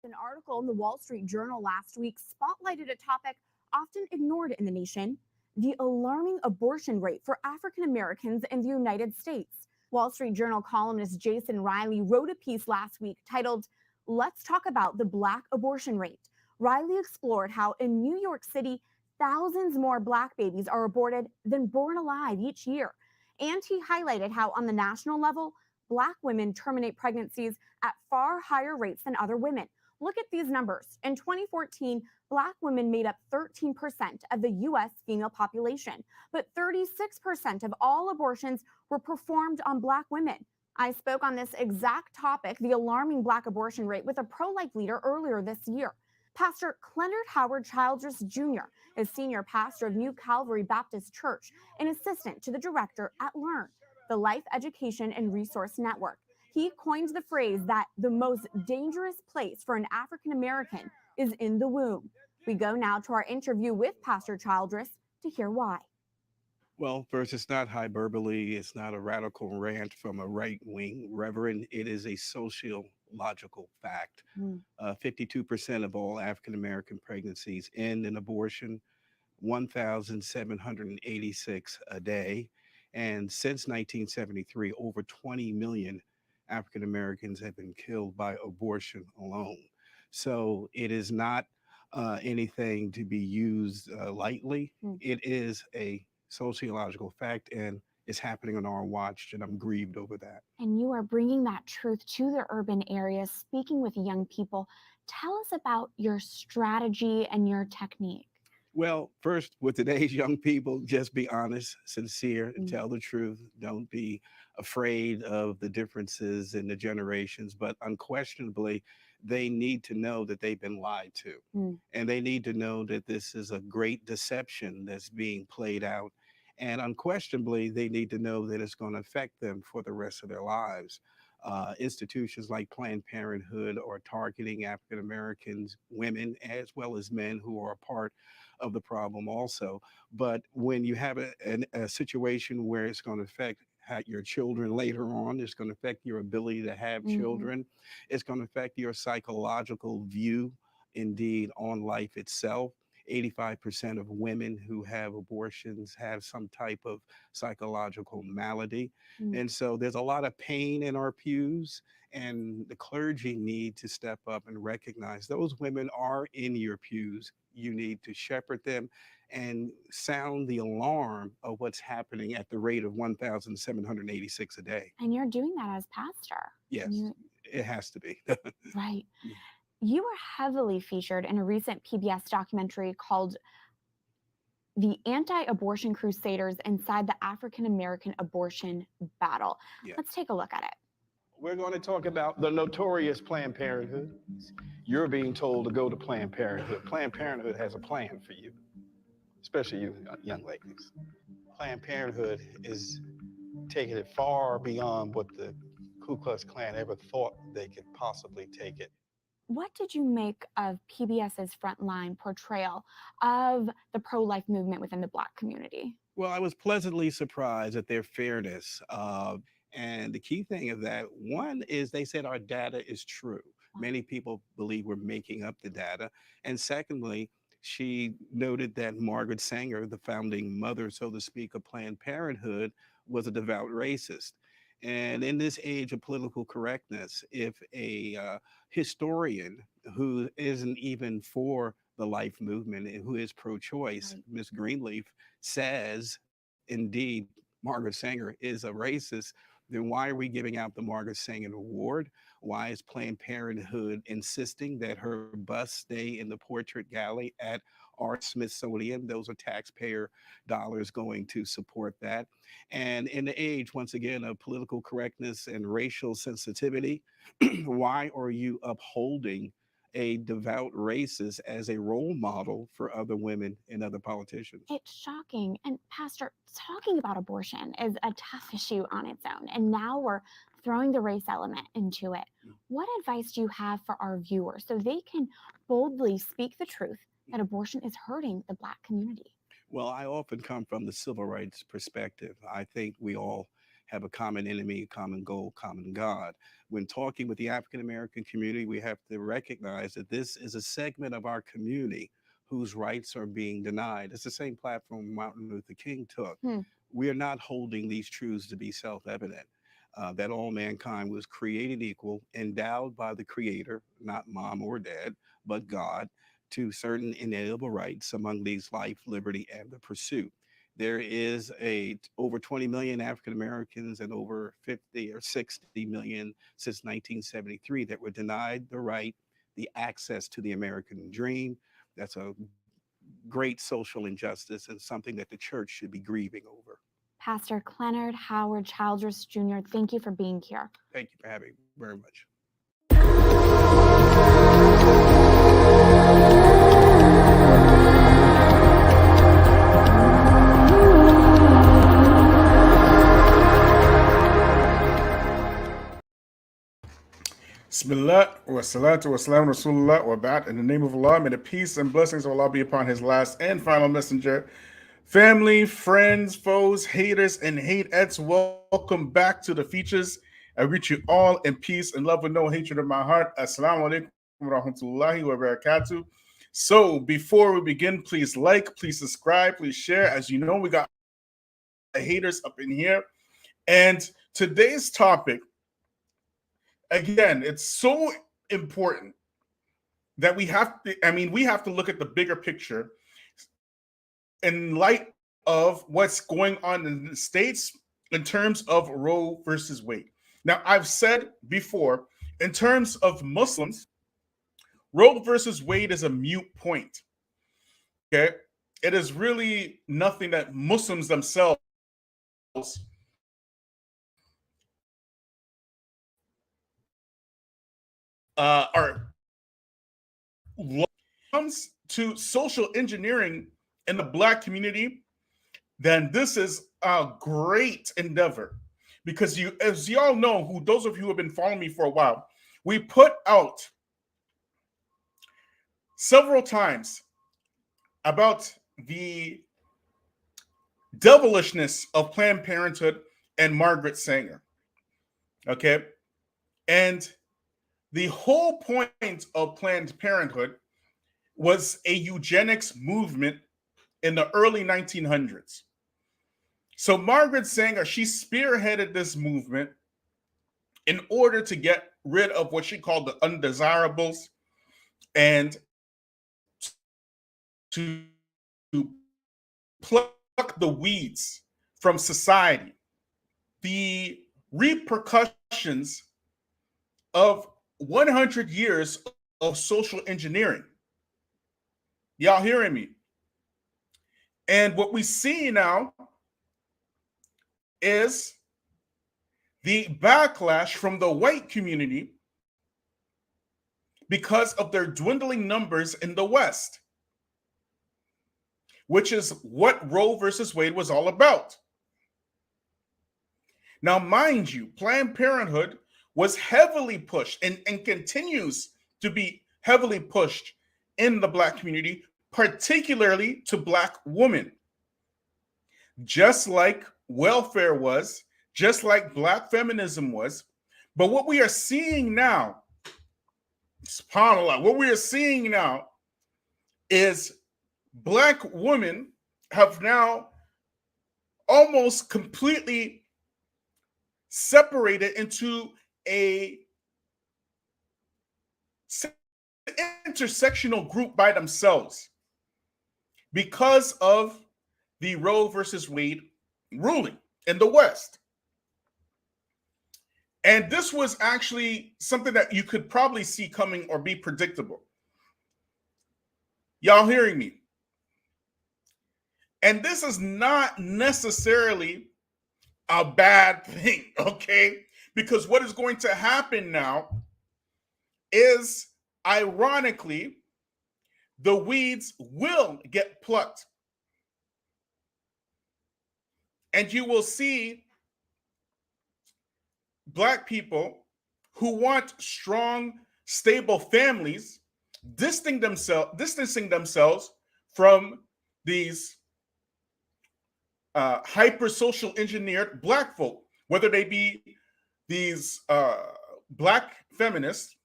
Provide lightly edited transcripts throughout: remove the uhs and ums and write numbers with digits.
An article in the Wall Street Journal last week spotlighted a topic often ignored in the nation: the alarming abortion rate for African Americans in the United States. Wall Street Journal columnist Jason Riley wrote a piece last week titled, "Let's Talk About the Black Abortion Rate." Riley explored how in New York City, thousands more Black babies are aborted than born alive each year. And he highlighted how, on the national level, Black women terminate pregnancies at far higher rates than other women. Look at these numbers. In 2014, Black women made up 13% of the U.S. female population, but 36% of all abortions were performed on Black women. I spoke on this exact topic, the alarming Black abortion rate, with a pro-life leader earlier this year. Pastor Cleonard Howard Childress Jr. is senior pastor of New Calvary Baptist Church and assistant to the director at LEARN, the Life Education and Resource Network. He coined the phrase that the most dangerous place for an African American is in the womb. We go now to our interview with Pastor Childress to hear why. Well, first, it's not hyperbole. It's not a radical rant from a right-wing reverend. It is a sociological fact. 52% of all African-American pregnancies end in abortion, 1,786 a day. And since 1973, over 20 million African-Americans have been killed by abortion alone. So it is not anything to be used lightly. It is a sociological fact, and it's happening on our watch, and I'm grieved over that. And you are bringing that truth to the urban areas, speaking with young people. Tell us about your strategy and your technique. Well, first, with today's young people, just be honest, sincere, and tell the truth. Don't be afraid of the differences in the generations, but unquestionably, they need to know that they've been lied to. And they need to know that this is a great deception that's being played out. And unquestionably, they need to know that it's going to affect them for the rest of their lives. Institutions like Planned Parenthood are targeting African Americans, women, as well as men who are a part of the problem also. But when you have a situation where it's going to affect your children later on, it's going to affect your ability to have children, it's going to affect your psychological view, indeed, on life itself. 85% of women who have abortions have some type of psychological malady. And so there's a lot of pain in our pews, and the clergy need to step up and recognize those women are in your pews. You need to shepherd them and sound the alarm of what's happening at the rate of 1,786 a day. And you're doing that as pastor. Yes, it has to be. Right. You were heavily featured in a recent PBS documentary called "The Anti-Abortion Crusaders Inside the African American Abortion Battle." Let's take a look at it. We're going to talk about the notorious Planned Parenthood. You're being told to go to Planned Parenthood. Planned Parenthood has a plan for you, especially you young ladies. Planned Parenthood is taking it far beyond what the Ku Klux Klan ever thought they could possibly take it. What did you make of PBS's frontline portrayal of the pro-life movement within the Black community? Well, I was pleasantly surprised at their fairness. And the key thing of that, one is they said our data is true. Many people believe we're making up the data. And secondly, she noted that Margaret Sanger, the founding mother, so to speak, of Planned Parenthood, was a devout racist. And in this age of political correctness, if a historian who isn't even for the life movement and who is pro-choice, Ms. Greenleaf, says, indeed, Margaret Sanger is a racist, then why are we giving out the Margaret Sanger Award? Why is Planned Parenthood insisting that her bust stay in the Portrait Gallery at our Smithsonian? Those are taxpayer dollars going to support that. And in the age, once again, of political correctness and racial sensitivity, why are you upholding a devout racist as a role model for other women and other politicians? It's shocking. And Pastor, talking about abortion is a tough issue on its own. And now we're throwing the race element into it. What advice do you have for our viewers so they can boldly speak the truth that abortion is hurting the Black community? Well, I often come from the civil rights perspective. I think we all have a common enemy, common goal, common God. When talking with the African American community, we have to recognize that this is a segment of our community whose rights are being denied. It's the same platform Martin Luther King took. Hmm. We are not holding these truths to be self evident. That all mankind was created equal, endowed by the Creator, not mom or dad, but God, to certain inalienable rights, among these life, liberty, and the pursuit. There is over 20 million African Americans and over 50 or 60 million since 1973 that were denied the right, the access to the American dream. That's a great social injustice and something that the church should be grieving over. Pastor Clenard Howard Childress Jr., thank you for being here. Thank you for having me very much. Bismillah wa salatu wa salam Rasulullah wa ba'd. In the name of Allah, may the peace and blessings of Allah be upon his last and final messenger. Family, friends, foes, haters, and hateettes, welcome back to the Feachaz. I greet you all in peace and love with no hatred in my heart. Assalamu alaikum wa rahmatullahi wa barakatuh. So before we begin, please like, please subscribe, please share. As you know, we got haters up in here. And today's topic, again, it's so important that we have to look at the bigger picture in light of what's going on in the States in terms of Roe versus Wade. Now, I've said before, in terms of Muslims, Roe versus Wade is a moot point. Okay? It is really nothing that Muslims themselves are. When it comes to social engineering in the Black community, then this is a great endeavor, because as you all know, those of you who have been following me for a while, we put out several times about the devilishness of Planned Parenthood and Margaret Sanger. Okay, and the whole point of Planned Parenthood was a eugenics movement in the early 1900s. So Margaret Sanger, she spearheaded this movement in order to get rid of what she called the undesirables and to pluck the weeds from society. The repercussions of 100 years of social engineering. Y'all hearing me? And what we see now is the backlash from the white community because of their dwindling numbers in the West, which is what Roe versus Wade was all about. Now, mind you, Planned Parenthood was heavily pushed and continues to be heavily pushed in the Black community, particularly to Black women. Just like welfare was, just like Black feminism was. But what we are seeing now, subhanAllah, what we are seeing now is Black women have now almost completely separated into a intersectional group by themselves because of the Roe versus Wade ruling in the West. And this was actually something that you could probably see coming or be predictable. Y'all hearing me? And this is not necessarily a bad thing, okay? Because what is going to happen now is, ironically, the weeds will get plucked. And you will see Black people who want strong, stable families distancing themselves from these hyper social engineered Black folk whether they be these black feminists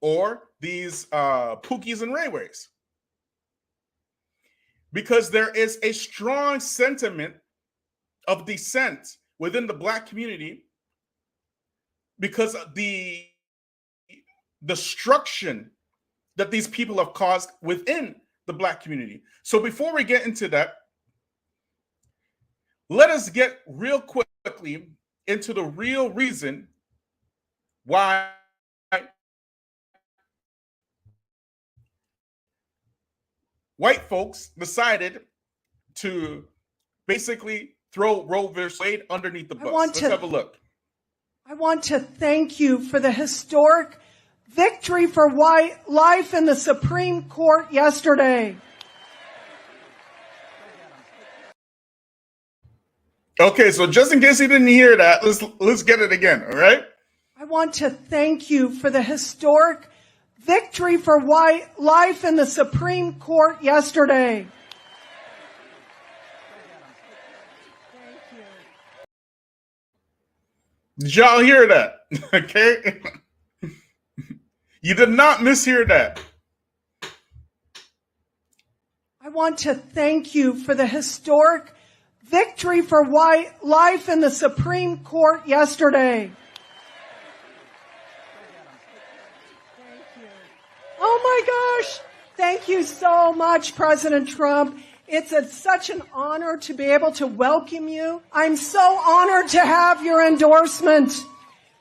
or these Pookies and Rayways. Because there is a strong sentiment of dissent within the black community because of the destruction that these people have caused within the black community. So before we get into that, let us get real quickly into the real reason why white folks decided to basically throw Roe versus Wade underneath the bus. Let's have a look. I want to thank you for the historic victory for life in the Supreme Court yesterday. Okay, so just in case you didn't hear that, let's get it again, all right? I want to thank you for the historic victory for life in the Supreme Court yesterday. Did y'all hear that? Okay? You did not mishear that. I want to thank you for the historic victory for life in the Supreme Court yesterday. Oh my gosh. Thank you so much, President Trump. It's such an honor to be able to welcome you. I'm so honored to have your endorsement.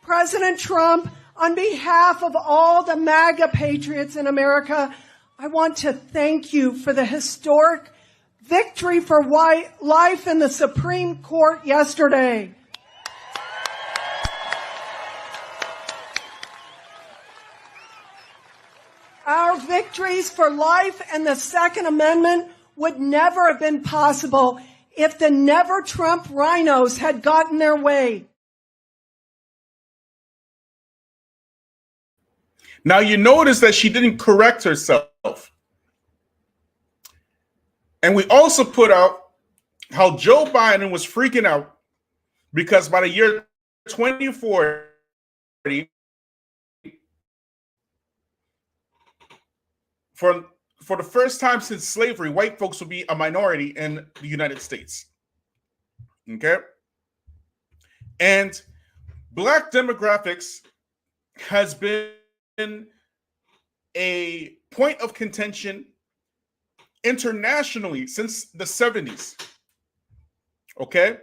President Trump, on behalf of all the MAGA patriots in America, I want to thank you for the historic victory for life in the Supreme Court yesterday. Our victories for life and the Second Amendment would never have been possible if the Never Trump rhinos had gotten their way. Now you notice that she didn't correct herself. And we also put out how Joe Biden was freaking out because by the year 2040, for the first time since slavery, white folks will be a minority in the United States. Okay? And black demographics has been a point of contention internationally since the 70s. Okay?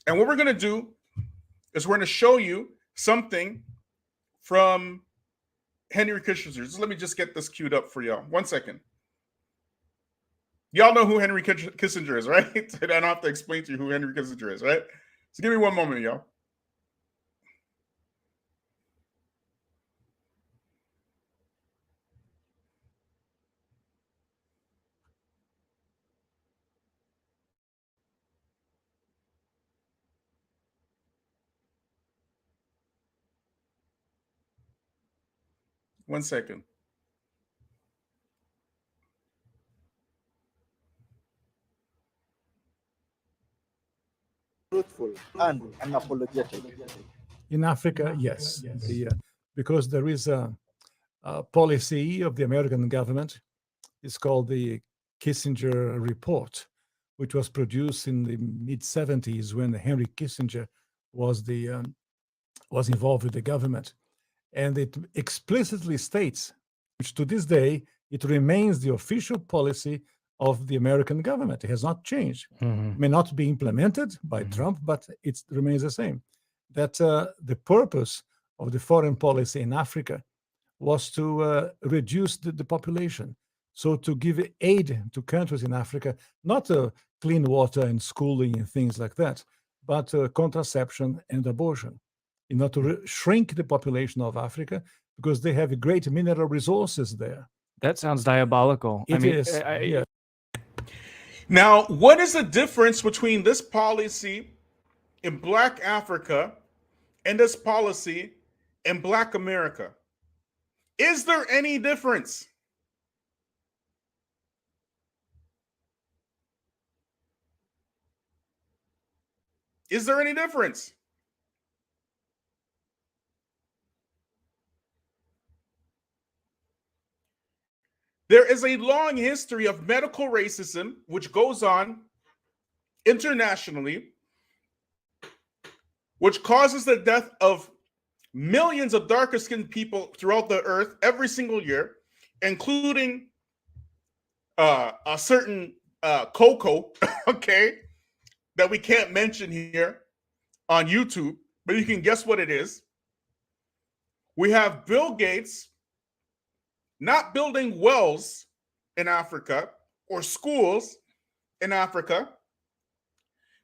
And what we're going to do is we're going to show you something from Henry Kissinger. So let me just get this queued up for y'all. 1 second. Y'all know who Henry Kissinger is, right? I don't have to explain to you who Henry Kissinger is, right? So give me 1 moment, y'all. One second. Truthful and unapologetic. In Africa, yes, because there is a policy of the American government. It's called the Kissinger Report, which was produced in the mid-70s when Henry Kissinger was involved with the government. And it explicitly states, which to this day, it remains the official policy of the American government. It has not changed. It may not be implemented by Trump, but it remains the same. That the purpose of the foreign policy in Africa was to reduce the population. So to give aid to countries in Africa, not clean water and schooling and things like that, but contraception and abortion, in order to shrink the population of Africa because they have great mineral resources there. That sounds diabolical. It is. Yeah. Now, what is the difference between this policy in Black Africa and this policy in Black America? Is there any difference? Is there any difference? There is a long history of medical racism which goes on internationally, which causes the death of millions of darker skinned people throughout the earth every single year, including a certain Coco, okay, that we can't mention here on YouTube, but you can guess what it is. We have Bill Gates not building wells in Africa or schools in Africa,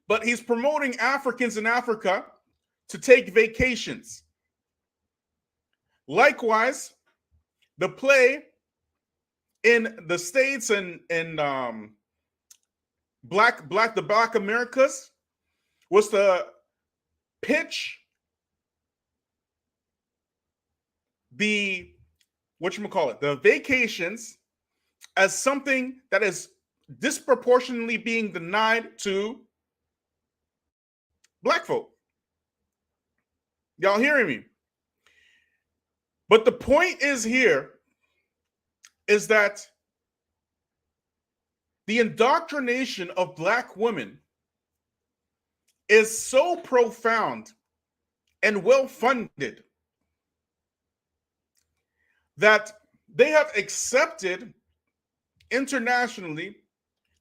but he's promoting Africans in Africa to take vacations. Likewise, the play in the States and the Black Americas was to pitch the the vacations as something that is disproportionately being denied to Black folk. Y'all hearing me? But the point is that the indoctrination of Black women is so profound and well-funded that they have accepted internationally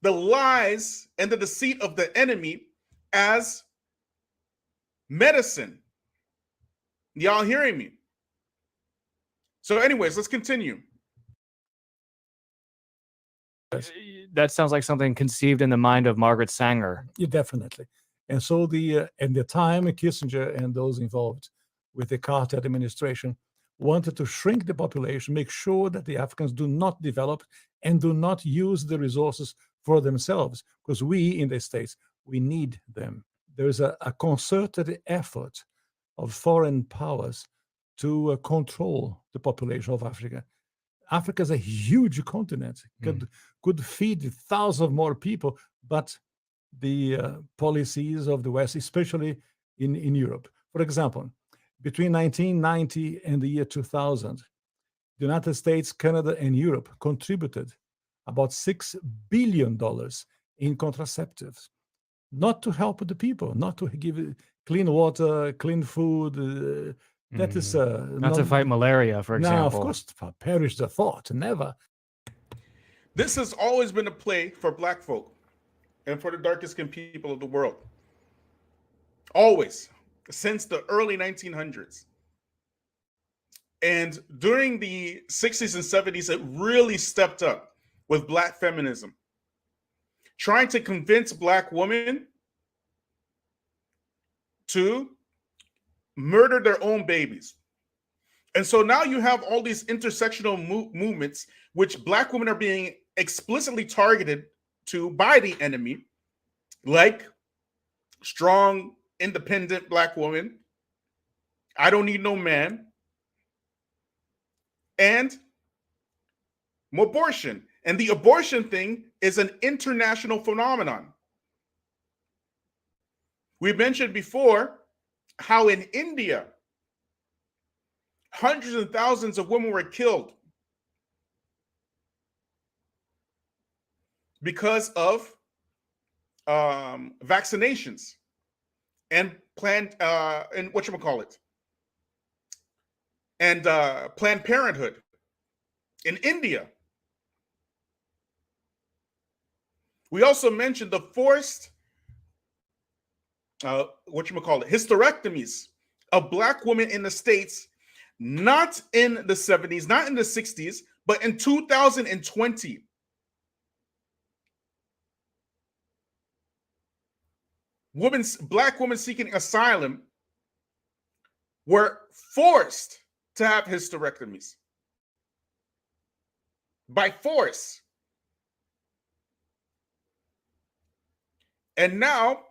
the lies and the deceit of the enemy as medicine. Y'all hearing me? So anyways, let's continue. That sounds like something conceived in the mind of Margaret Sanger. Yeah, definitely. And so at the time, Kissinger and those involved with the Carter administration wanted to shrink the population, make sure that the Africans do not develop and do not use the resources for themselves, because we in the States, we need them. There's a concerted effort of foreign powers to control the population of Africa. Africa is a huge continent, could feed thousands of more people, but the policies of the West, especially in Europe. For example, between 1990 and the year 2000, the United States, Canada, and Europe contributed about $6 billion in contraceptives, not to help the people, not to give clean water, clean food. That is not to fight malaria, for example. No, of course, perish the thought, never. This has always been a play for Black folk and for the darkest skinned people of the world. Always, since the early 1900s. And during the 60s and 70s, it really stepped up with Black feminism, trying to convince Black women to murder their own babies. And so now you have all these intersectional movements, which Black women are being explicitly targeted to by the enemy, like strong, independent Black woman, I don't need no man, and abortion. And the abortion thing is an international phenomenon. We mentioned before how in India, hundreds and thousands of women were killed because of vaccinations and Planned Parenthood in India. We also mentioned the forced hysterectomies of Black women in the States, not in the 70s, not in the 60s, but in 2020. Black women seeking asylum were forced to have hysterectomies by force. And now,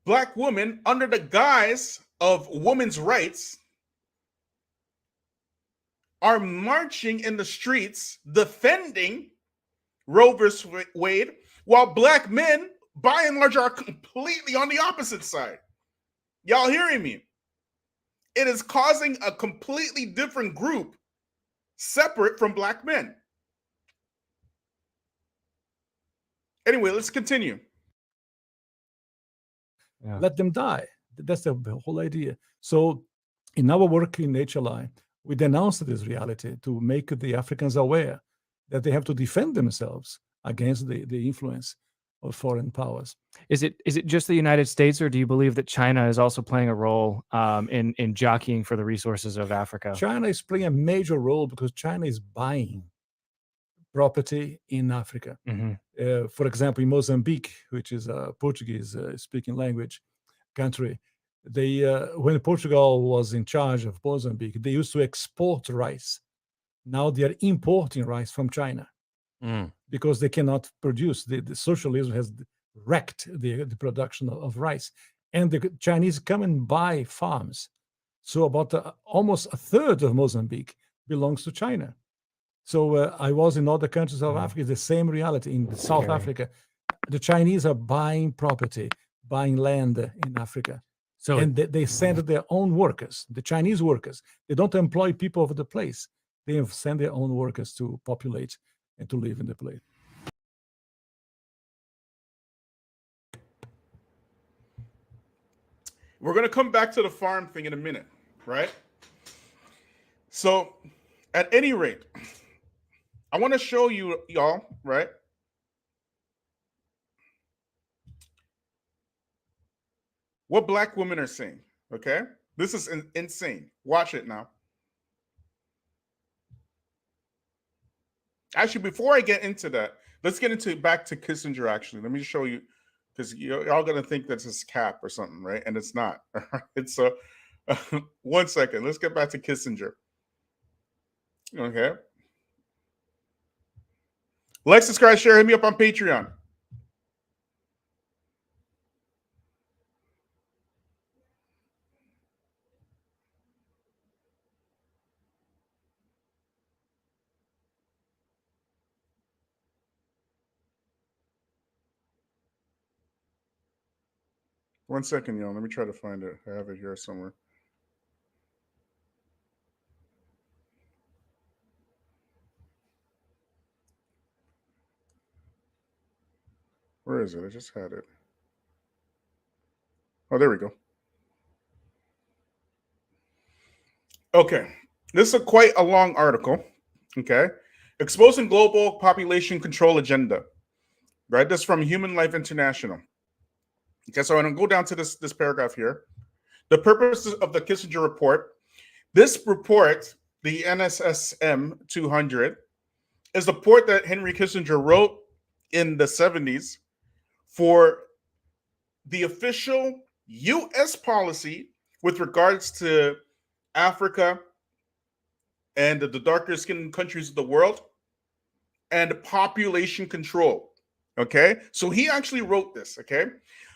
Black women, under the guise of women's rights, are marching in the streets defending Roe versus Wade, while Black men by and large are completely on the opposite side. Y'all hearing me? It is causing a completely different group separate from black men. Anyway, let's continue. Yeah. Let them die. That's the whole idea. So in our work in HLI, we denounced this reality to make the Africans aware that they have to defend themselves against the influence of foreign powers. Is it just the United States, or do you believe that China is also playing a role in jockeying for the resources of Africa? China is playing a major role because China is buying property in Africa. Mm-hmm. For example, in Mozambique, which is a Portuguese-speaking language country, they when Portugal was in charge of Mozambique, they used to export rice. Now they are importing rice from China because they cannot produce. The socialism has wrecked the production of rice, and the Chinese come and buy farms. So about almost a third of Mozambique belongs to China. So I was in other countries of Africa, the same reality. In South Africa, the Chinese are buying property, buying land in Africa. So And they send their own workers, the Chinese workers. They don't employ people of the place. They send their own workers to populate and to live in the place. We're going to come back to the farm thing in a minute, right? So, at any rate, I want to show you, y'all, right? What black women are saying, okay? This is insane. Watch it now. Actually, before I get into that, let's get into back to Kissinger, actually. Let me show you, because y'all going to think that's his cap or something, right? And it's not. It's 1 second. Let's get back to Kissinger. Okay. Like, subscribe, share, hit me up on Patreon. One second, y'all. Let me try to find it. I have it here somewhere. Where is it? I just had it. Oh, there we go. Okay. This is quite a long article. Okay. Exposing global population control agenda. Right? This is from Human Life International. Okay, so I'm going to go down to this paragraph here. The purpose of the Kissinger report. This report, the NSSM 200, is the report that Henry Kissinger wrote in the 70s for the official U.S. policy with regards to Africa and the darker skinned countries of the world and population control. Okay, so he actually wrote this. Okay,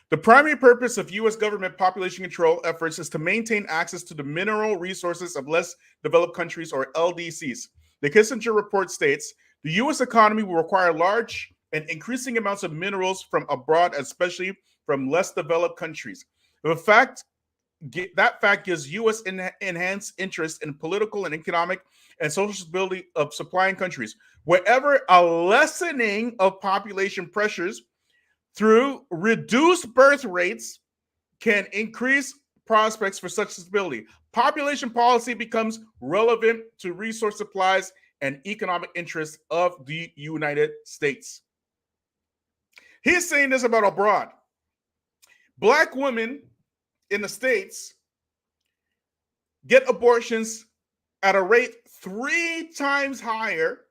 the primary purpose of U.S. government population control efforts is to maintain access to the mineral resources of less developed countries, or LDCs. The Kissinger report states the U.S. economy will require large and increasing amounts of minerals from abroad, especially from less developed countries. That fact gives U.S. enhanced interest in political and economic and social stability of supplying countries. Wherever a lessening of population pressures through reduced birth rates can increase prospects for such stability, population policy becomes relevant to resource supplies and economic interests of the United States. He's saying this about abroad. Black women in the States get abortions at a rate 3 times higher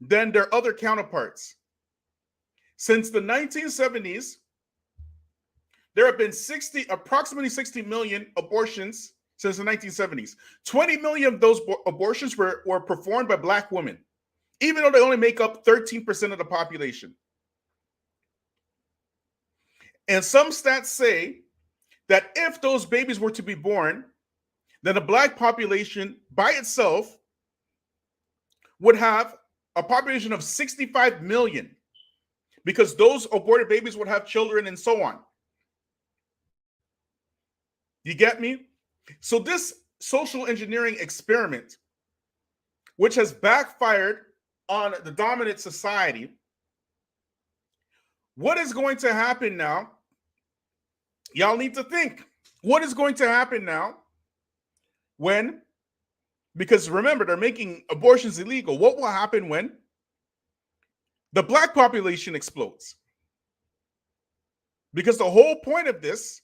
than their other counterparts. Since the 1970s, there have been approximately 60 million abortions since the 1970s. 20 million of those abortions were performed by Black women, even though they only make up 13% of the population. And some stats say that if those babies were to be born, then the Black population by itself would have a population of 65 million. because those aborted babies would have children and so on. You get me? So this social engineering experiment, which has backfired on the dominant society, what is going to happen now? Y'all need to think. What is going to happen now when, because remember, they're making abortions illegal. What will happen when the black population explodes? Because the whole point of this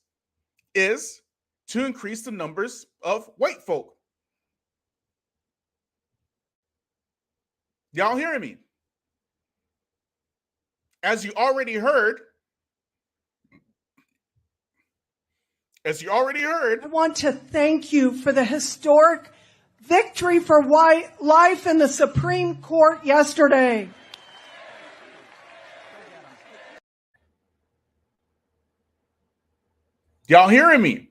is to increase the numbers of white folk. Y'all hearing me? As you already heard, I want to thank you for the historic victory for life in the Supreme Court yesterday. Y'all hearing me?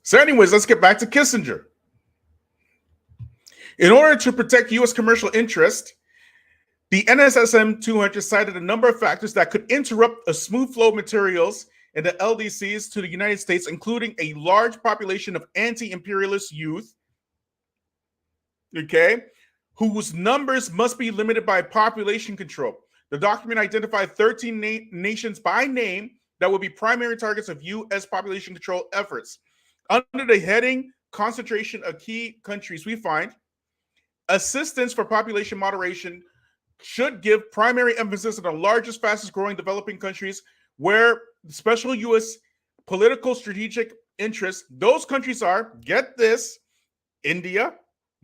So anyways, let's get back to Kissinger. In order to protect U.S. commercial interest, the NSSM 200 cited a number of factors that could interrupt a smooth flow of materials in the LDCs to the United States, including a large population of anti-imperialist youth, okay, whose numbers must be limited by population control. The document identified 13 nations by name that would be primary targets of U.S. population control efforts. Under the heading concentration of key countries, we find assistance for population moderation should give primary emphasis on the largest, fastest growing developing countries where special U.S. political strategic interests. Those countries are, get this, India,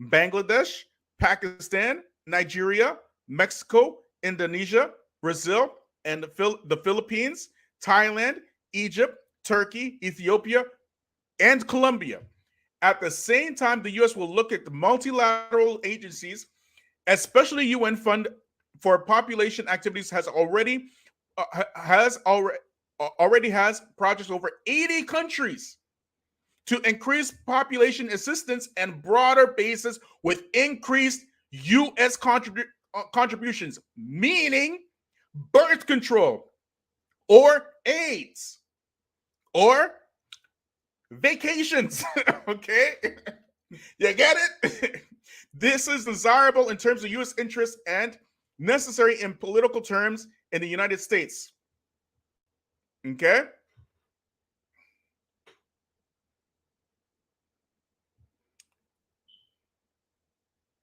Bangladesh, Pakistan, Nigeria, Mexico, Indonesia, Brazil, and the Philippines, Thailand, Egypt, Turkey, Ethiopia, and Colombia. At the same time, the U.S. will look at the multilateral agencies, especially UN Fund for Population Activities has projects over 80 countries to increase population assistance and broader bases with increased U.S. contributions, meaning birth control or AIDS or vacations. Okay, you get it? This is desirable in terms of U.S. interests and necessary in political terms in the United States. Okay?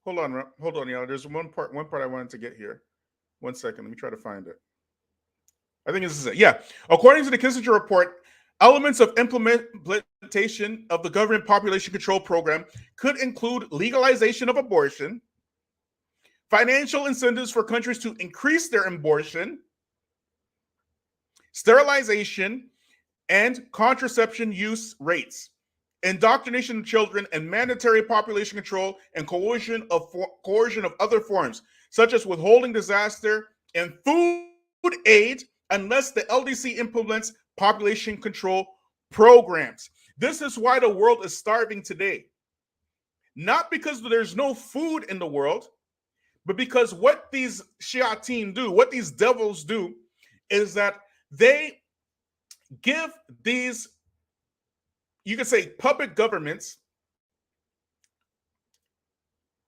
Hold on, y'all. There's one part I wanted to get here. 1 second. Let me try to find it. I think this is it. Yeah. According to the Kissinger report, elements of implementation of the government population control program could include legalization of abortion, financial incentives for countries to increase their abortion, sterilization, and contraception use rates, indoctrination of children, and mandatory population control and coercion of other forms, such as withholding disaster and food aid, unless the LDC implements population control programs. This is why the world is starving today. Not because there's no food in the world, but because what these shayateen do, what these devils do, is that they give these, you could say, puppet governments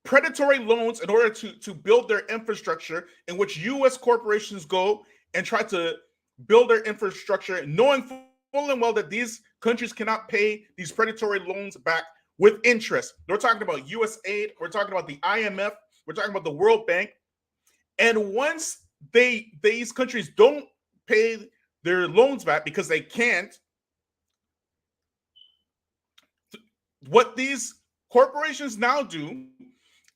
predatory loans in order to build their infrastructure, in which U.S. corporations go and try to build their infrastructure, knowing full and well that these countries cannot pay these predatory loans back with interest. We're talking about USAID, we're talking about the IMF, we're talking about the World Bank. And once these countries don't pay their loans back because they can't, what these corporations now do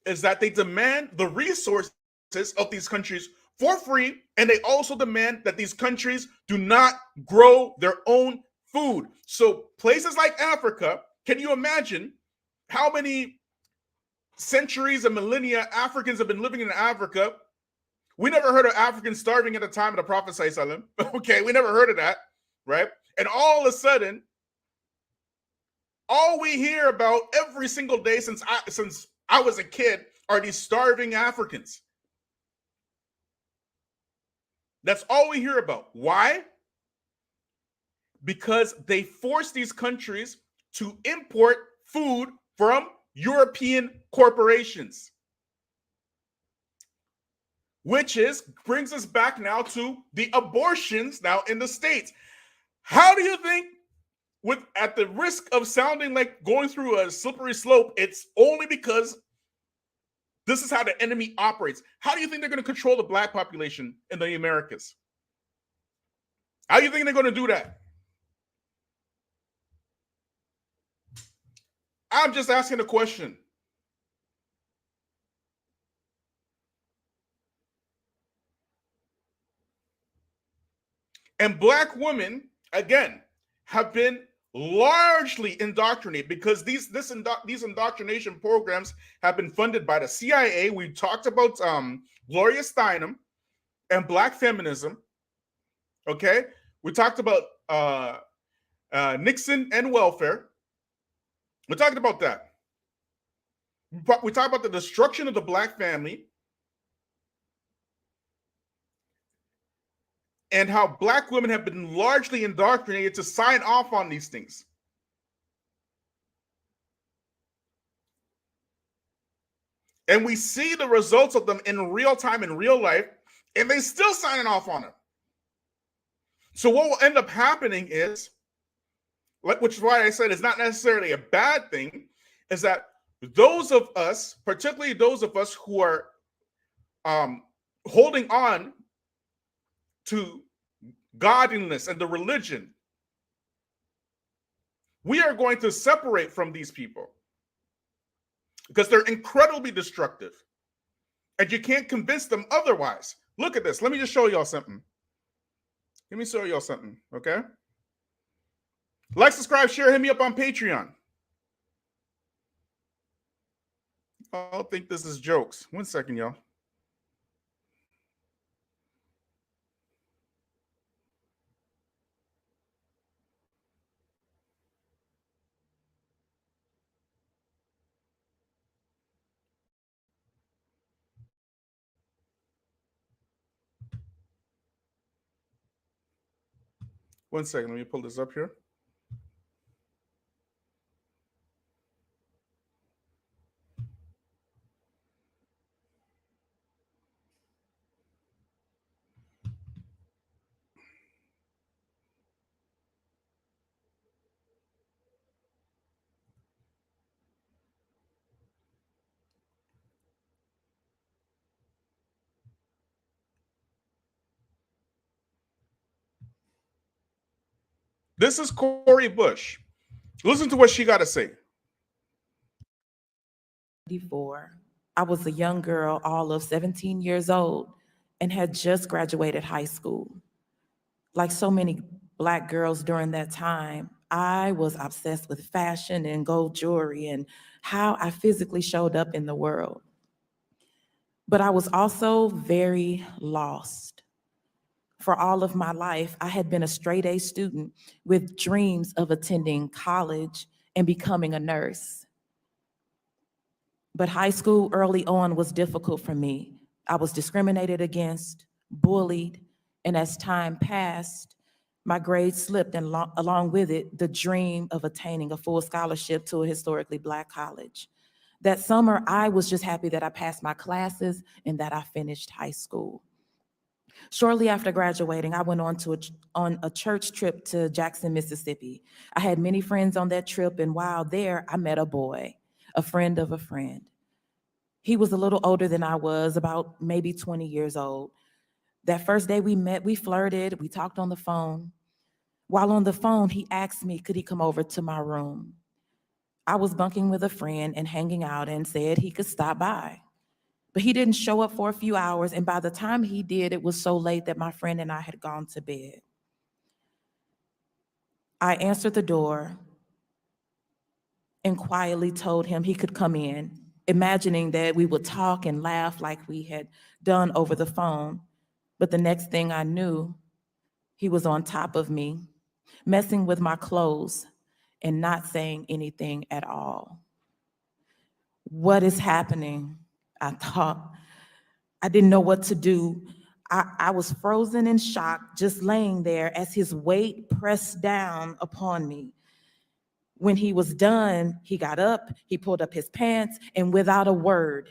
is that they demand the resources of these countries for free, and they also demand that these countries do not grow their own food. So places like Africa, can you imagine how many centuries and millennia Africans have been living in Africa? We never heard of Africans starving at the time of the Prophet ﷺ. Okay, we never heard of that, right? And all of a sudden, all we hear about every single day since I was a kid are these starving Africans. That's all we hear about. Why? Because they force these countries to import food from European corporations. Which brings us back now to the abortions now in the States. How do you think, at the risk of sounding like going through a slippery slope, it's only because this is how the enemy operates. How do you think they're going to control the black population in the Americas? How do you think they're going to do that? I'm just asking a question. And black women, again, have been largely indoctrinated because these indoctrination programs have been funded by the CIA. We talked about Gloria Steinem and black feminism. Okay, we talked about Nixon and welfare. We talked about that. We talked about the destruction of the black family and how black women have been largely indoctrinated to sign off on these things. And we see the results of them in real time, in real life, and they still signing off on it. So what will end up happening is, which is why I said it's not necessarily a bad thing, is that those of us, particularly those of us who are holding on to godliness and the religion, we are going to separate from these people because they're incredibly destructive and you can't convince them otherwise. Look at this. Let me just show y'all something. Let me show y'all something, okay? Like, subscribe, share, hit me up on Patreon. I don't think this is jokes. 1 second, y'all. One second, let me pull this up here. This is Cori Bush. Listen to what she got to say. I was a young girl, all of 17 years old, and had just graduated high school. Like so many Black girls during that time, I was obsessed with fashion and gold jewelry and how I physically showed up in the world. But I was also very lost. For all of my life, I had been a straight A student with dreams of attending college and becoming a nurse. But high school early on was difficult for me. I was discriminated against, bullied, and as time passed, my grades slipped, and along with it, the dream of attaining a full scholarship to a historically Black college. That summer, I was just happy that I passed my classes and that I finished high school. Shortly after graduating, I went on a church trip to Jackson, Mississippi. I had many friends on that trip, and while there, I met a boy, a friend of a friend. He was a little older than I was, about maybe 20 years old. That first day we met, we flirted, we talked on the phone. While on the phone, he asked me, could he come over to my room? I was bunking with a friend and hanging out and said he could stop by. But he didn't show up for a few hours, and by the time he did, it was so late that my friend and I had gone to bed. I answered the door and quietly told him he could come in, imagining that we would talk and laugh like we had done over the phone. But the next thing I knew, he was on top of me, messing with my clothes and not saying anything at all. What is happening? I thought. I didn't know what to do. I was frozen in shock, just laying there as his weight pressed down upon me. When he was done, he got up, he pulled up his pants, and without a word,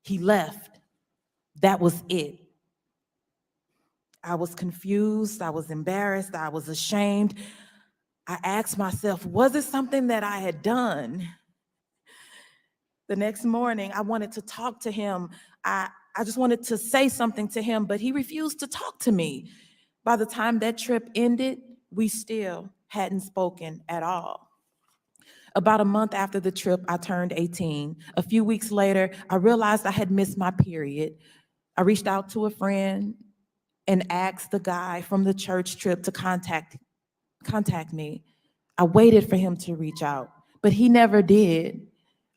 he left. That was it. I was confused, I was embarrassed, I was ashamed. I asked myself, was it something that I had done? The next morning, I wanted to talk to him. I just wanted to say something to him, but he refused to talk to me. By the time that trip ended, we still hadn't spoken at all. About a month after the trip, I turned 18. A few weeks later, I realized I had missed my period. I reached out to a friend and asked the guy from the church trip to contact me. I waited for him to reach out, but he never did.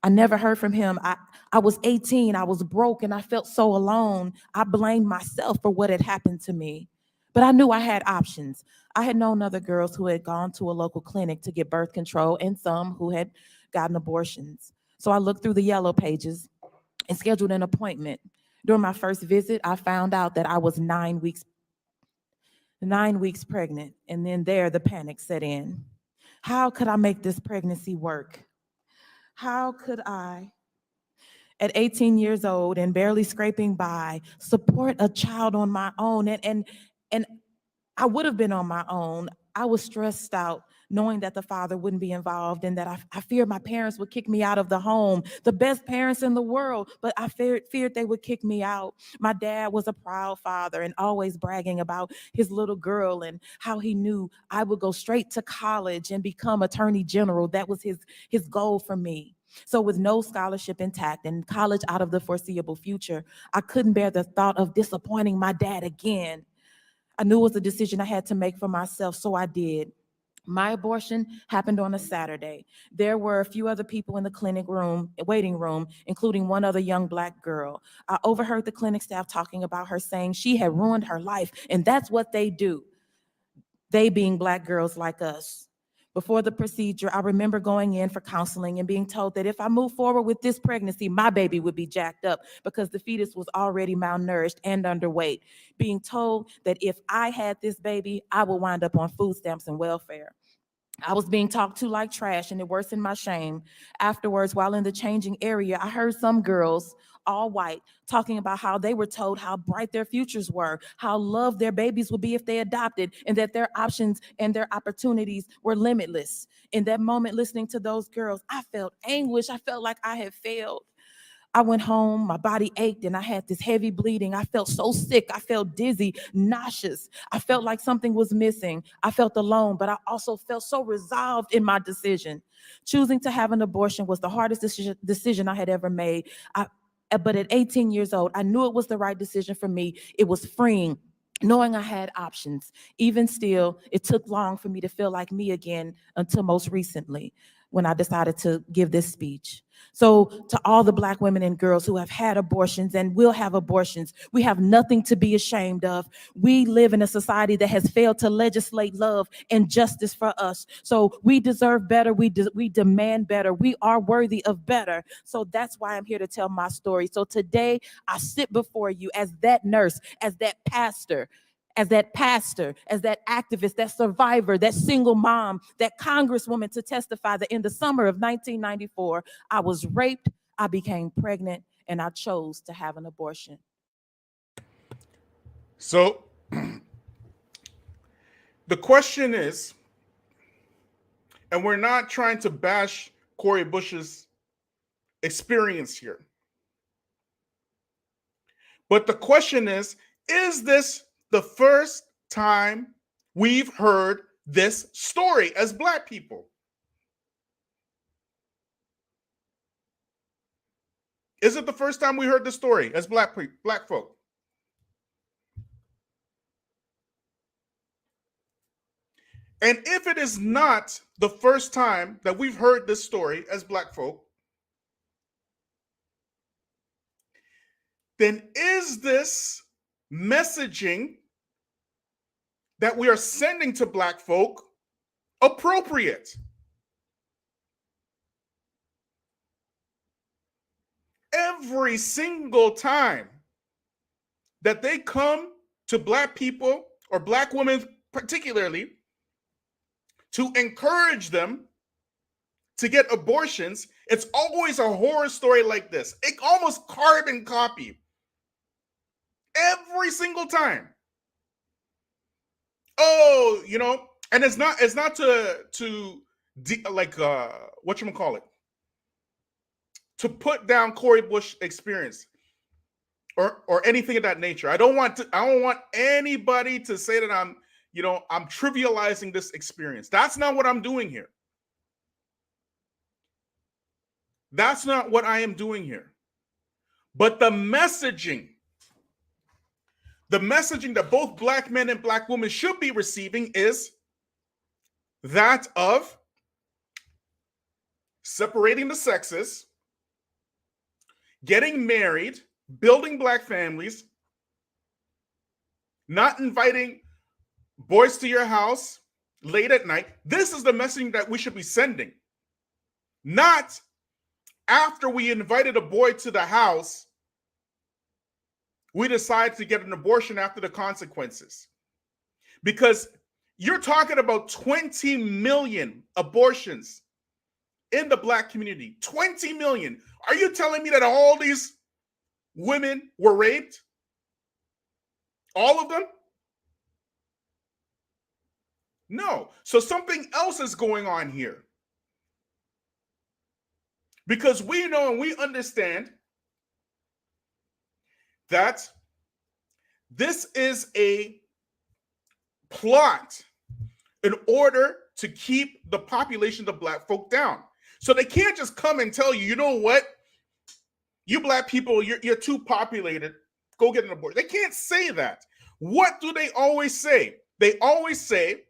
I never heard from him. I was 18, I was broke, and I felt so alone. I blamed myself for what had happened to me. But I knew I had options. I had known other girls who had gone to a local clinic to get birth control and some who had gotten abortions. So I looked through the yellow pages and scheduled an appointment. During my first visit, I found out that I was 9 weeks pregnant, and then the panic set in. How could I make this pregnancy work? How could I, at 18 years old and barely scraping by, support a child on my own? And I would have been on my own. I was stressed out knowing that the father wouldn't be involved and that I feared my parents would kick me out of the home, the best parents in the world, but I feared they would kick me out. My dad was a proud father and always bragging about his little girl and how he knew I would go straight to college and become attorney general. That was his goal for me. So with no scholarship intact and college out of the foreseeable future, I couldn't bear the thought of disappointing my dad again. I knew it was a decision I had to make for myself, so I did. My abortion happened on a Saturday. There were a few other people in the waiting room, including one other young Black girl. I overheard the clinic staff talking about her, saying she had ruined her life, and that's what they do. They being Black girls like us. Before the procedure, I remember going in for counseling and being told that if I moved forward with this pregnancy, my baby would be jacked up because the fetus was already malnourished and underweight. Being told that if I had this baby, I would wind up on food stamps and welfare. I was being talked to like trash, and it worsened my shame. Afterwards, while in the changing area, I heard some girls, all white, talking about how they were told how bright their futures were, how loved their babies would be if they adopted, and that their options and their opportunities were limitless. In that moment, listening to those girls, I felt anguish. I felt like I had failed. I went home, my body ached, and I had this heavy bleeding. I felt so sick. I felt dizzy, nauseous. I felt like something was missing. I felt alone, but I also felt so resolved in my decision. Choosing to have an abortion was the hardest decision I had ever made. But at 18 years old, I knew it was the right decision for me. It was freeing, knowing I had options. Even still, it took long for me to feel like me again until most recently when I decided to give this speech. So to all the Black women and girls who have had abortions and will have abortions, we have nothing to be ashamed of. We live in a society that has failed to legislate love and justice for us. So we deserve better. We demand better. We are worthy of better. So that's why I'm here to tell my story. So today I sit before you as that nurse, as that pastor, as that activist, that survivor, that single mom, that congresswoman, to testify that in the summer of 1994, I was raped, I became pregnant, and I chose to have an abortion. So the question is, and we're not trying to bash Cori Bush's experience here, but the question is this the first time we've heard this story as Black people? Is it the first time we heard this story as Black folk? And if it is not the first time that we've heard this story as Black folk, then is this messaging that we are sending to Black folk appropriate? Every single time that they come to Black people or Black women particularly to encourage them to get abortions, it's always a horror story like this. It almost carbon copy every single time. Oh, you know, and it's not whatchamacallit, to put down Cori Bush experience or anything of that nature. I don't want anybody to say that I'm trivializing this experience. That's not what I'm doing here. That's not what I am doing here. But the messaging that both Black men and Black women should be receiving is that of separating the sexes, getting married, building Black families, not inviting boys to your house late at night. This is the messaging that we should be sending. Not after we invited a boy to the house, we decide to get an abortion after the consequences. Because you're talking about 20 million abortions in the Black community. 20 million. Are you telling me that all these women were raped? All of them? No. So something else is going on here. Because we know and we understand that this is a plot in order to keep the population of Black folk down. So they can't just come and tell you, you know what? You Black people, you're too populated. Go get an abortion. They can't say that. What do they always say? They always say,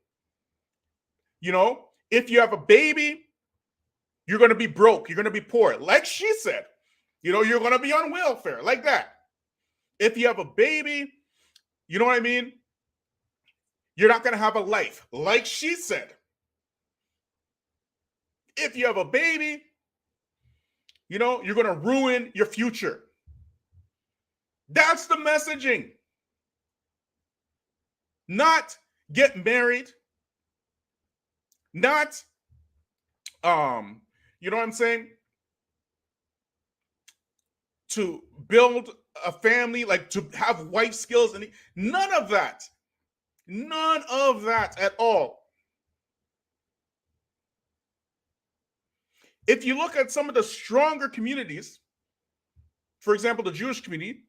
if you have a baby, you're going to be broke. You're going to be poor. Like she said, you're going to be on welfare, like that. If you have a baby, you know what I mean? You're not going to have a life, like she said. If you have a baby, you're going to ruin your future. That's the messaging. Not get married. Not, you know what I'm saying? To build a family, like to have wife skills, and none of that. None of that at all. If you look at some of the stronger communities, for example, the Jewish community,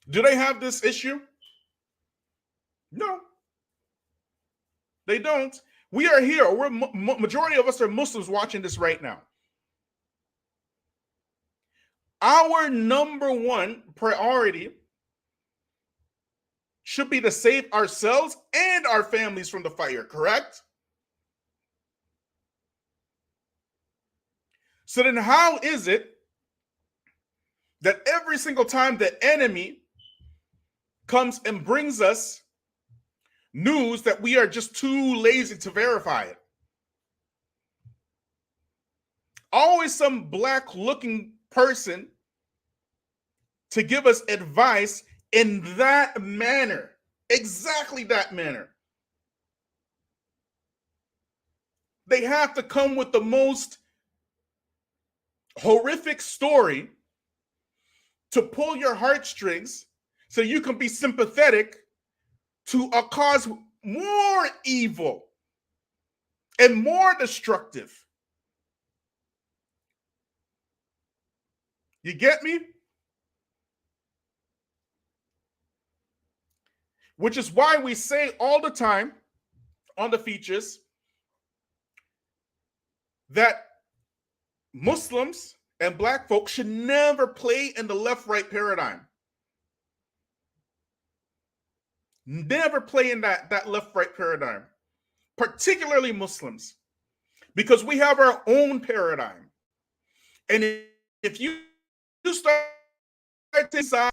do they have this issue? No, they don't. We are here. Majority of us are Muslims watching this right now. Our number one priority should be to save ourselves and our families from the fire, correct? So then how is it that every single time the enemy comes and brings us news that we are just too lazy to verify it? Always some Black looking person to give us advice in that manner, exactly that manner. They have to come with the most horrific story to pull your heartstrings so you can be sympathetic to a cause more evil and more destructive. You get me? Which is why we say all the time on the features that Muslims and Black folks should never play in the left-right paradigm. Never play in that left-right paradigm, particularly Muslims, because we have our own paradigm. And if you start to decide,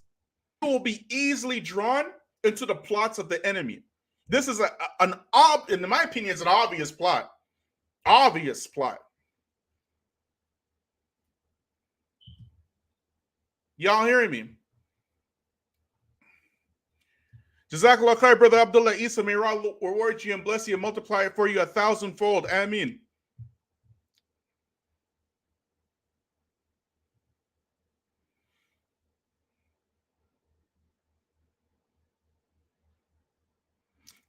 you will be easily drawn into the plots of the enemy. This is in my opinion, it's an obvious plot. Obvious plot. Y'all hearing me? Jazakallah khair, Brother Abdullah Isa. May Allah reward you and bless you and multiply it for you 1,000-fold. Ameen.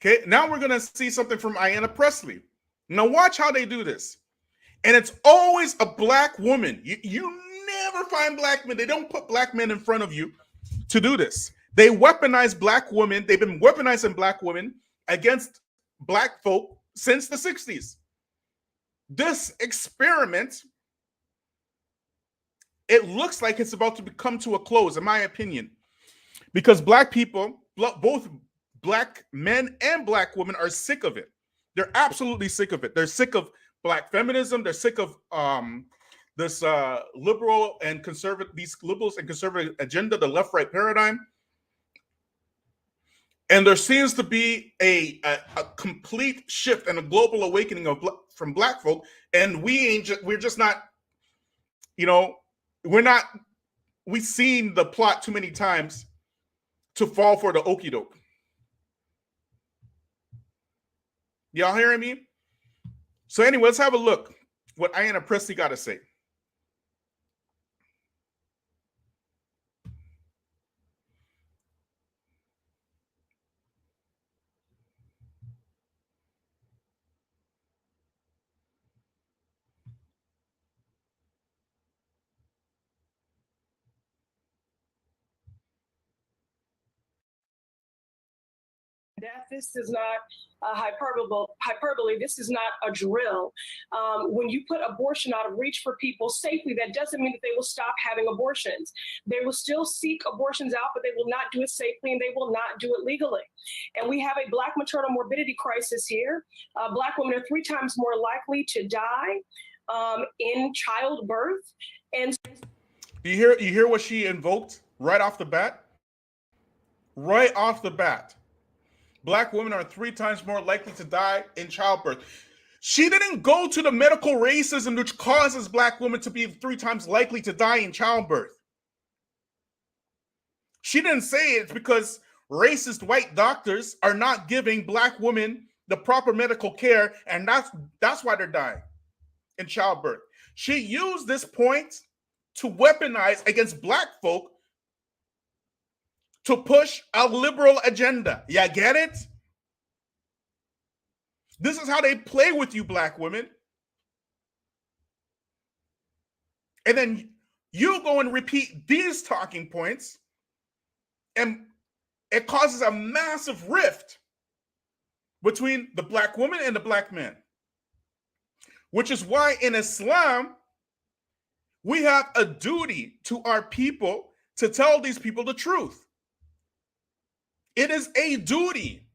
Okay, now we're going to see something from Ayanna Pressley. Now watch how they do this. And it's always a black woman. You never find black men. They don't put black men in front of you to do this. They weaponize black women. They've been weaponizing black women against black folk since the 60s. This experiment, it looks like it's about to come to a close, in my opinion, because black people, both black men and black women, are sick of it. They're absolutely sick of it. They're sick of black feminism. They're sick of this liberal and conservative, these liberals and conservative agenda, the left-right paradigm. And there seems to be a complete shift and a global awakening from black folk. And we're just not, we've seen the plot too many times to fall for the okie doke. Y'all hearing me? So anyway, let's have a look what Ayanna Pressley got to say. That this is not hyperbole. This is not a drill. When you put abortion out of reach for people safely, that doesn't mean that they will stop having abortions. They will still seek abortions out, but they will not do it safely and they will not do it legally. And we have a Black maternal morbidity crisis here. Black women are 3 times more likely to die in childbirth. And you hear what she invoked right off the bat? Right off the bat. Black women are 3 times more likely to die in childbirth. She didn't go to the medical racism which causes black women to be 3 times likely to die in childbirth. She didn't say it's because racist white doctors are not giving black women the proper medical care, and that's why they're dying in childbirth. She used this point to weaponize against black folk to push a liberal agenda. You get it? This is how they play with you, black women. And then you go and repeat these talking points, and it causes a massive rift between the black woman and the black man. Which is why in Islam, we have a duty to our people to tell these people the truth. It is a duty,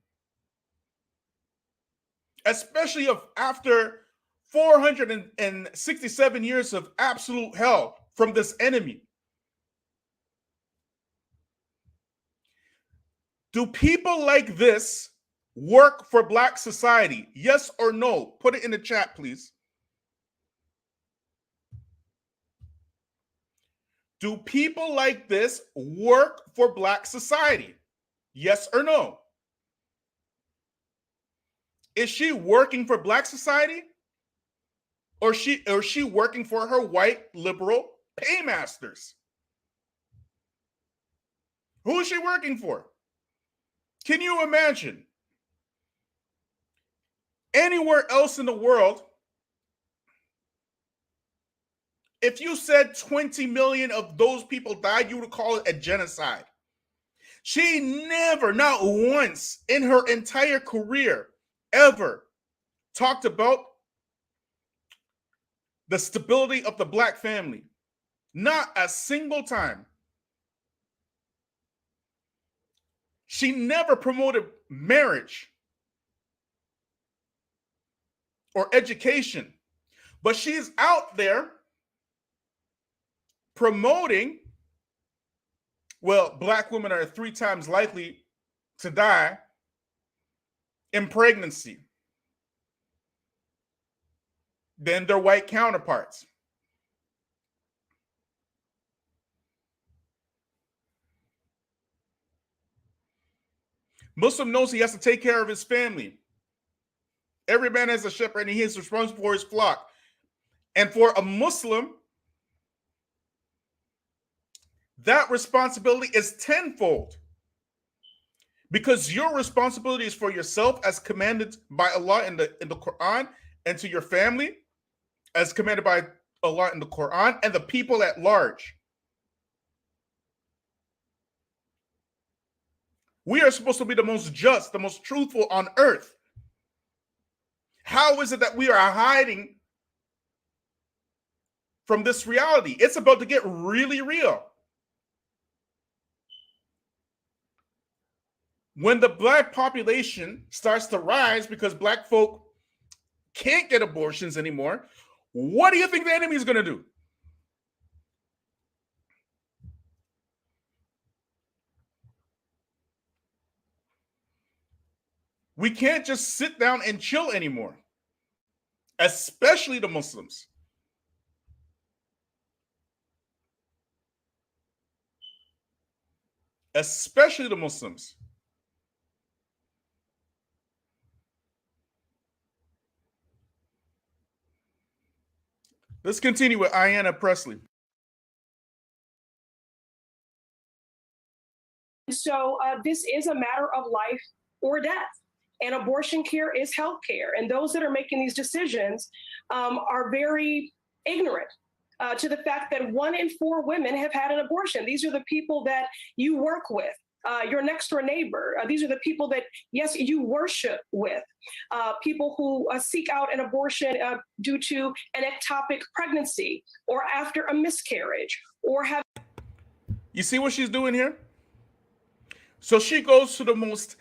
especially after 467 years of absolute hell from this enemy. Do people like this work for black society? Yes or no? Put it in the chat, please. Do people like this work for black society? Yes or no? Is she working for black society? Or is she working for her white liberal paymasters? Who is she working for? Can you imagine? Anywhere else in the world, if you said 20 million of those people died, you would call it a genocide. She never, not once in her entire career, ever talked about the stability of the black family. Not a single time. She never promoted marriage or education, but she's out there promoting, well, black women are 3 times likely to die in pregnancy than their white counterparts. Muslim knows he has to take care of his family. Every man has a shepherd and he is responsible for his flock. And for a Muslim, that responsibility is tenfold. Because your responsibility is for yourself as commanded by Allah in the Quran, and to your family as commanded by Allah in the Quran, and the people at large. We are supposed to be the most just, the most truthful on earth. How is it that we are hiding from this reality? It's about to get really real. When the black population starts to rise because black folk can't get abortions anymore, what do you think the enemy is going to do? We can't just sit down and chill anymore, especially the Muslims. Especially the Muslims. Let's continue with Ayanna Presley. So this is a matter of life or death. And abortion care is health care. And those that are making these decisions are very ignorant to the fact that 1 in 4 women have had an abortion. These are the people that you work with, your next door neighbor. These are the people that, yes, you worship with. People who seek out an abortion due to an ectopic pregnancy or after a miscarriage or have. You see what she's doing here? So she goes to the most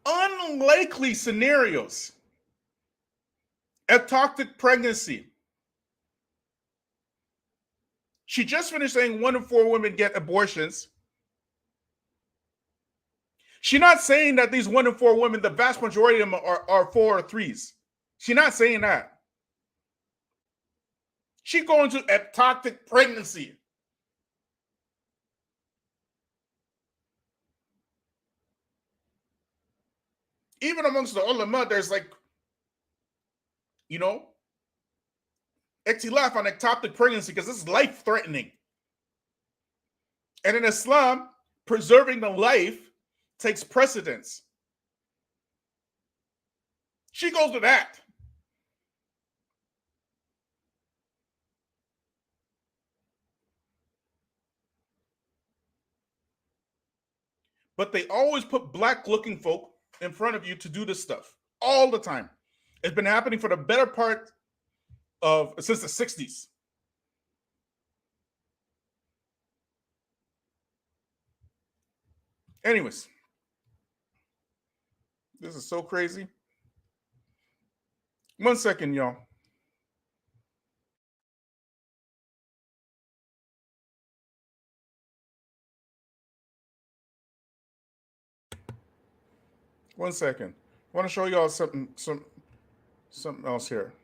unlikely scenarios. Ectopic pregnancy. She just finished saying 1 in 4 women get abortions. She's not saying that these 1 in 4 women, the vast majority of them are 4 or 3s. She's not saying that. She's going to ectopic pregnancy. Even amongst the ulama, there's like, ikhtilaf on ectopic pregnancy because this is life-threatening. And in Islam, preserving the life takes precedence. She goes to that. But they always put black-looking folk in front of you to do this stuff all the time. It's been happening for the better part of since the 60s. Anyways, this is so crazy. 1 second, y'all. One second. I want to show y'all something else here.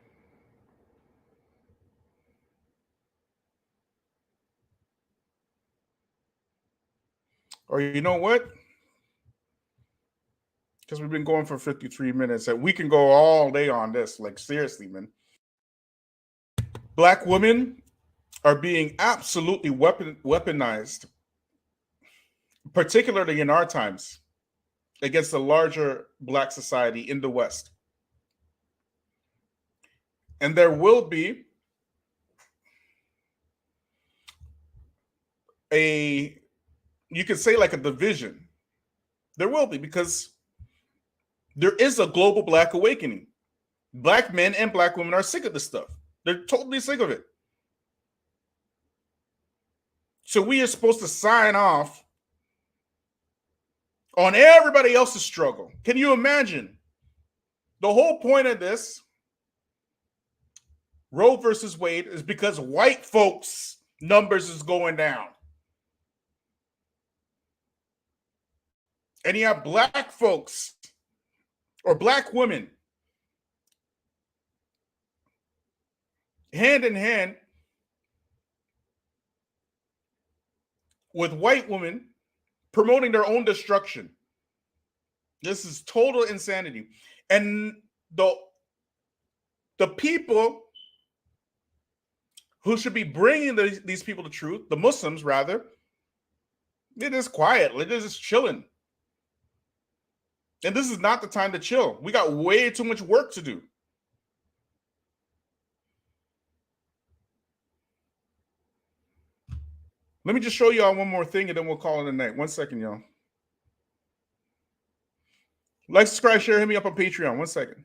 Or you know what? Because we've been going for 53 minutes, and we can go all day on this. Like, seriously, man. Black women are being absolutely weaponized, particularly in our times, against the larger black society in the West. And there will be you could say like a division. There will be, because there is a global black awakening. Black men and black women are sick of this stuff. They're totally sick of it. So we are supposed to sign off on everybody else's struggle. Can you imagine? The whole point of this, Roe versus Wade, is because white folks' numbers is going down. And you have black folks or black women hand in hand with white women promoting their own destruction. This is total insanity. And the people who should be bringing these people to truth, the Muslims rather, they're just quiet. They're just chilling. And this is not the time to chill. We got way too much work to do. Let me just show y'all one more thing and then we'll call it a night. 1 second, y'all. Like, subscribe, share, hit me up on Patreon. 1 second.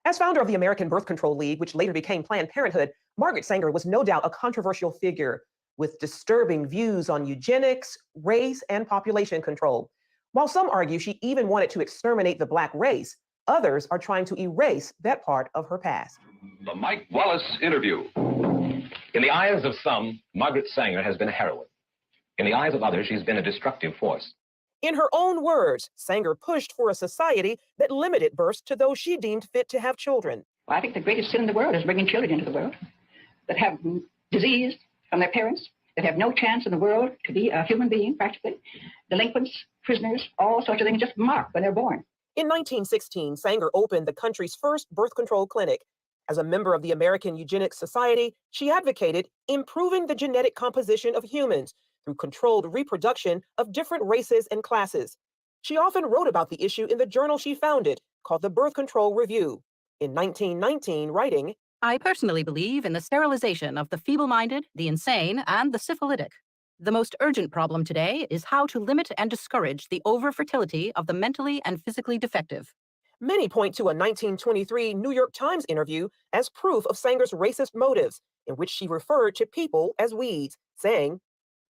As founder of the American Birth Control League, which later became Planned Parenthood, Margaret Sanger was no doubt a controversial figure with disturbing views on eugenics, race, and population control. While some argue she even wanted to exterminate the Black race, others are trying to erase that part of her past. The Mike Wallace interview. In the eyes of some, Margaret Sanger has been a heroine. In the eyes of others, she's been a destructive force. In her own words, Sanger pushed for a society that limited births to those she deemed fit to have children. Well, I think the greatest sin in the world is bringing children into the world that have disease from their parents, that have no chance in the world to be a human being, practically. Delinquents, prisoners, all sorts of things just marked when they're born. In 1916, Sanger opened the country's first birth control clinic. As a member of the American Eugenics Society, she advocated improving the genetic composition of humans through controlled reproduction of different races and classes. She often wrote about the issue in the journal she founded, called the Birth Control Review. In 1919, writing, I personally believe in the sterilization of the feeble-minded, the insane, and the syphilitic. The most urgent problem today is how to limit and discourage the over-fertility of the mentally and physically defective. Many point to a 1923 New York Times interview as proof of Sanger's racist motives, in which she referred to people as weeds, saying,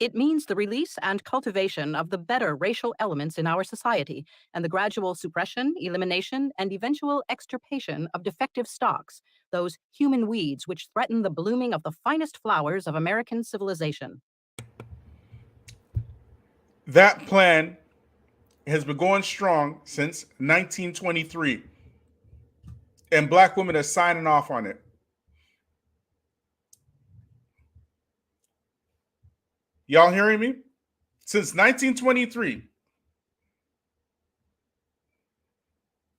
it means the release and cultivation of the better racial elements in our society and the gradual suppression, elimination, and eventual extirpation of defective stocks, those human weeds which threaten the blooming of the finest flowers of American civilization. That plan has been going strong since 1923, and Black women are signing off on it. Y'all hearing me? Since 1923.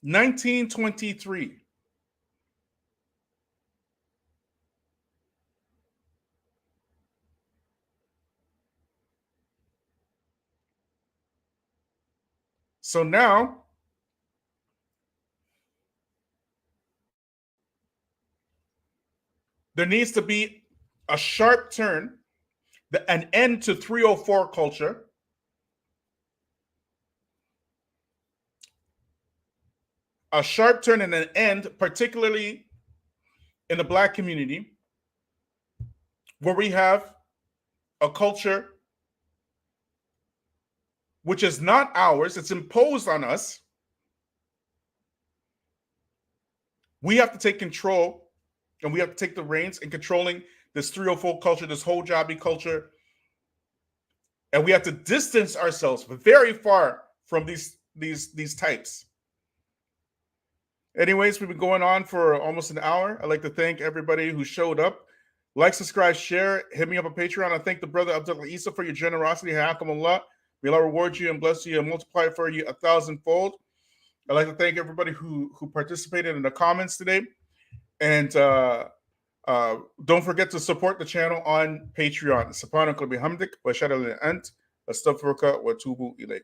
1923. So now, there needs to be a sharp turn, an end to 304 culture. A sharp turn and an end, particularly in the Black community, where we have a culture which is not ours, it's imposed on us. We have to take control, and we have to take the reins in controlling this 304 culture, this whole jobby culture. And we have to distance ourselves very far from these types. Anyways, we've been going on for almost an hour. I'd like to thank everybody who showed up. Like, subscribe, share, hit me up on Patreon. I thank the brother Abdullah Isa for your generosity. Hayakumullah. May Allah reward you and bless you and multiply for you 1,000-fold. I'd like to thank everybody who participated in the comments today. And don't forget to support the channel on Patreon. Subhanaka bihamdik wa shara lil ant astaghfiruka wa atubu ilayk.